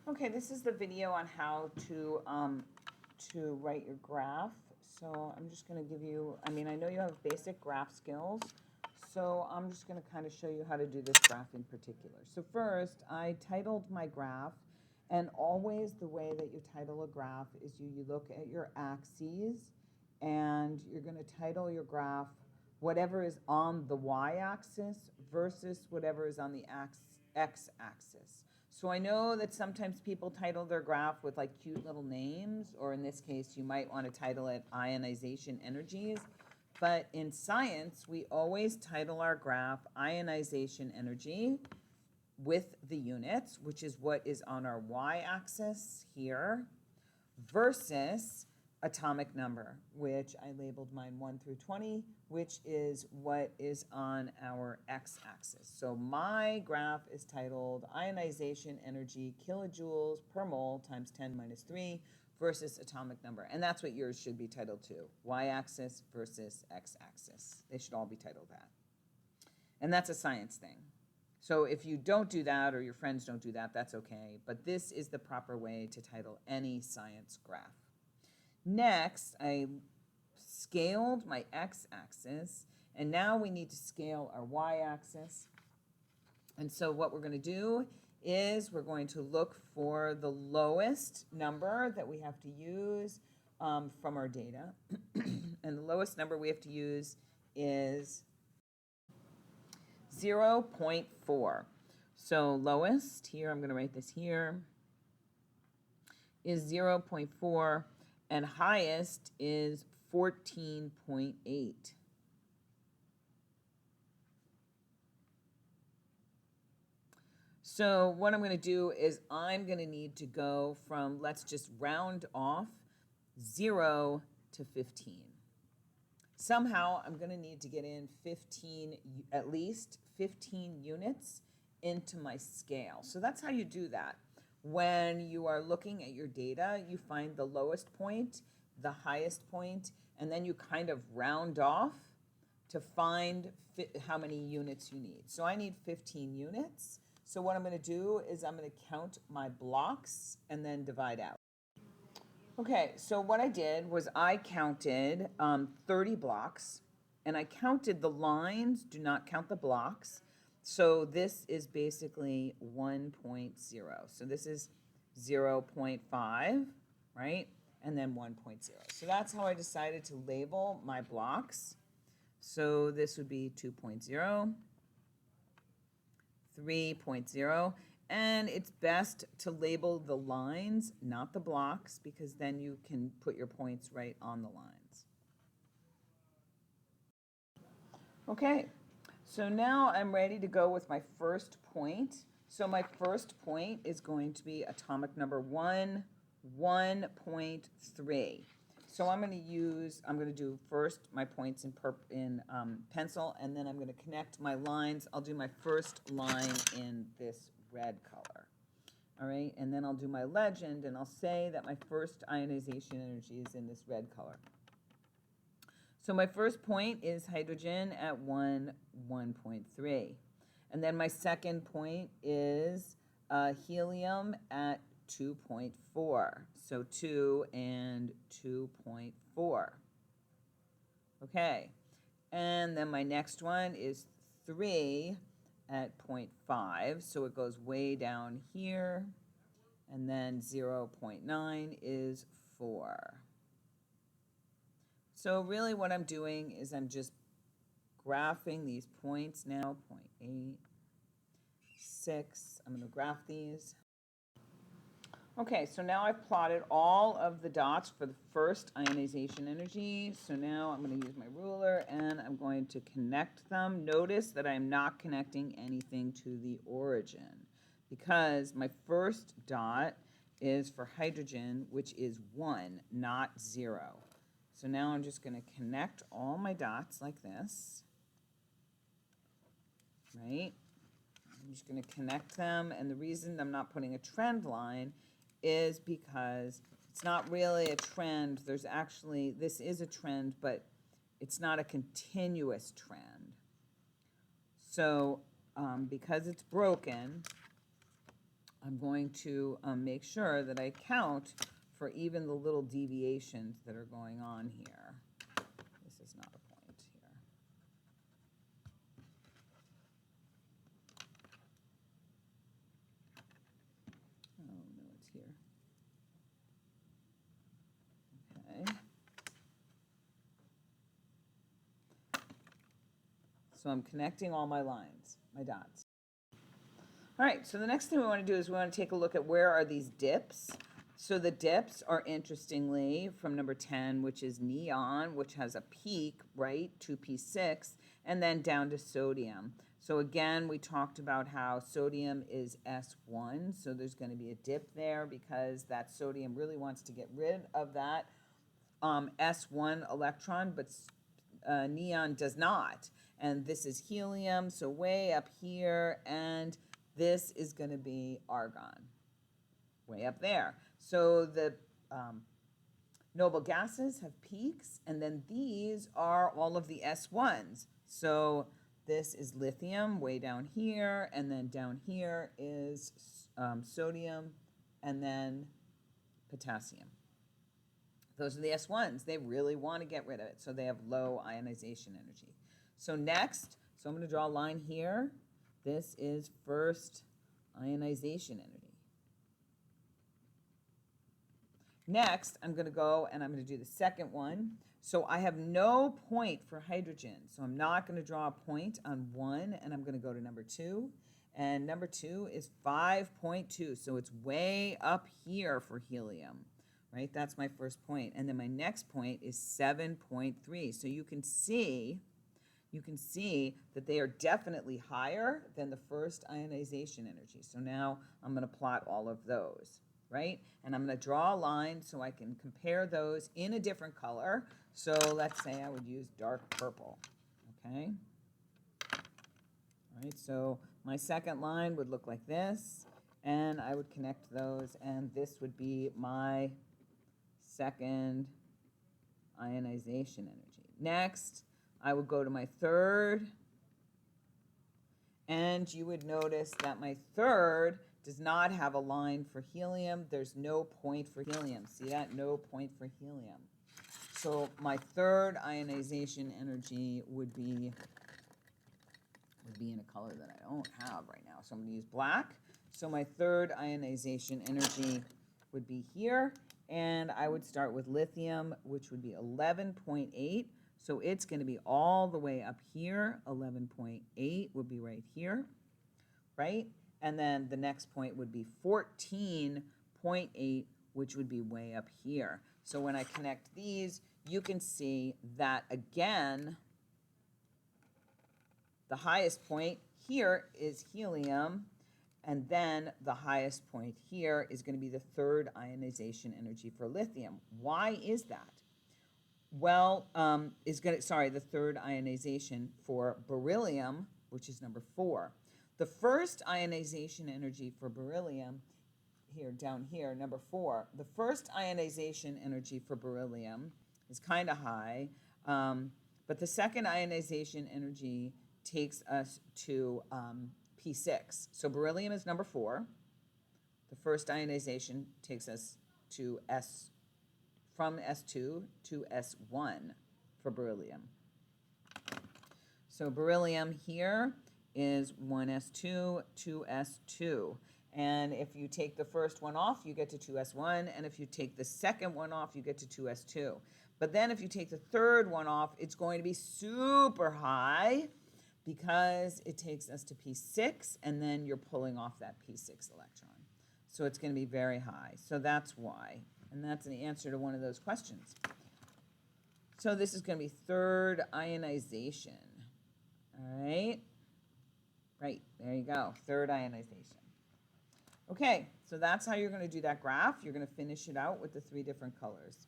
Okay, this is the video on how to write your graph. So I'm just going to give you, I know you have basic graph skills, so I'm just going to kind of show you how to do this graph in particular. So first, I titled my graph, and always the way that you title a graph is you look at your axes, and you're going to title your graph whatever is on the y-axis versus whatever is on the x-axis. So I know that sometimes people title their graph with like cute little names, or in this case, you might want to title it ionization energies. But in science, we always title our graph ionization energy with the units, which is what is on our y-axis here, versus atomic number, which I labeled mine 1 through 20, which is what is on our x-axis. So my graph is titled ionization energy kilojoules per mole times 10 minus 3 versus atomic number. And that's what yours should be titled too, y-axis versus x-axis. They should all be titled that. And that's a science thing. So if you don't do that or your friends don't do that, that's okay. But this is the proper way to title any science graph. Next, I scaled my x-axis, and now we need to scale our y-axis. And so what we're going to do is we're going to look for the lowest number that we have to use from our data. And the lowest number we have to use is 0.4. So lowest, here, I'm going to write this here, is 0.4. And highest is 14.8. So what I'm going to do is I'm going to need to go from, let's just round off, 0 to 15. Somehow I'm going to need to get in 15, at least 15 units into my scale. So that's how you do that. When you are looking at your data, you find the lowest point, the highest point, and then you kind of round off to find how many units you need. So I need 15 units. So what I'm going to do is I'm going to count my blocks and then divide out. Okay, so what I did was I counted 30 blocks, and I counted the lines, do not count the blocks. So this is basically 1.0. So this is 0.5, right? And then 1.0. So that's how I decided to label my blocks. So this would be 2.0, 3.0, and it's best to label the lines, not the blocks, because then you can put your points right on the lines. Okay. So now I'm ready to go with my first point. So my first point is going to be atomic number 1, 1.3. So I'm going to do first my points in pencil, and then I'm going to connect my lines. I'll do my first line in this red color. All right, and then I'll do my legend, and I'll say that my first ionization energy is in this red color. So my first point is hydrogen at 1.3. And then my second point is helium at 2.4. So 2 and 2.4. Okay. And then my next one is 3 at 0.5. So it goes way down here. And then 0.9 is 4. So really what I'm doing is I'm just graphing these points now, 0.8, 6. I'm going to graph these. Okay, so now I've plotted all of the dots for the first ionization energy. So now I'm going to use my ruler and I'm going to connect them. Notice that I'm not connecting anything to the origin because my first dot is for hydrogen, which is 1, not 0. So now I'm just going to connect all my dots like this, right? I'm just going to connect them, and the reason I'm not putting a trend line is because it's not really a trend. There's actually, this is a trend, but it's not a continuous trend. So because it's broken, I'm going to make sure that I count for even the little deviations that are going on here. This is not a point here. Oh, no, it's here. Okay. So I'm connecting all my lines, my dots. All right, so the next thing we want to do is we want to take a look at where are these dips. So the dips are, interestingly, from number 10, which is neon, which has a peak, right, 2p6, and then down to sodium. So again, we talked about how sodium is S1, so there's going to be a dip there because that sodium really wants to get rid of that S1 electron, but neon does not. And this is helium, so way up here, and this is going to be argon, way up there. So the noble gases have peaks, and then these are all of the S1s. So this is lithium way down here, and then down here is sodium, and then potassium. Those are the S1s. They really want to get rid of it, so they have low ionization energy. So next, so I'm going to draw a line here. This is first ionization energy. Next, I'm going to go and I'm going to do the second one. So I have no point for hydrogen, so I'm not going to draw a point on 1, and I'm going to go to number 2. And number 2 is 5.2, so it's way up here for helium, right? That's my first point. And then my next point is 7.3. So you can see that they are definitely higher than the first ionization energy. So now I'm going to plot all of those, right? And I'm going to draw a line so I can compare those in a different color. So let's say I would use dark purple, okay? All right, so my second line would look like this, and I would connect those, and this would be my second ionization energy. Next, I would go to my third, and you would notice that my third does not have a line for helium. There's no point for helium. See that? No point for helium. So my third ionization energy would be in a color that I don't have right now. So I'm going to use black. So my third ionization energy would be here. And I would start with lithium, which would be 11.8. So it's going to be all the way up here. 11.8 would be right here, right? And then the next point would be 14.8, which would be way up here. So when I connect these, you can see that, again, the highest point here is helium, and then the highest point here is going to be the third ionization energy for lithium. Why is that? Well, the third ionization for beryllium, which is number 4. The first ionization energy for beryllium, down here, number 4, the first ionization energy for beryllium is kind of high, but the second ionization energy takes us to P6. So beryllium is number 4. The first ionization takes us to from S2 to S1 for beryllium. So beryllium here is 1s2, 2s2. And if you take the first one off, you get to 2s1. And if you take the second one off, you get to 2s2. But then if you take the third one off, it's going to be super high because it takes us to P6, and then you're pulling off that P6 electron. So it's going to be very high. So that's why. And that's the answer to one of those questions. So this is going to be third ionization. All right? Right, there you go, third ionization. Okay, so that's how you're going to do that graph. You're going to finish it out with the 3 different colors.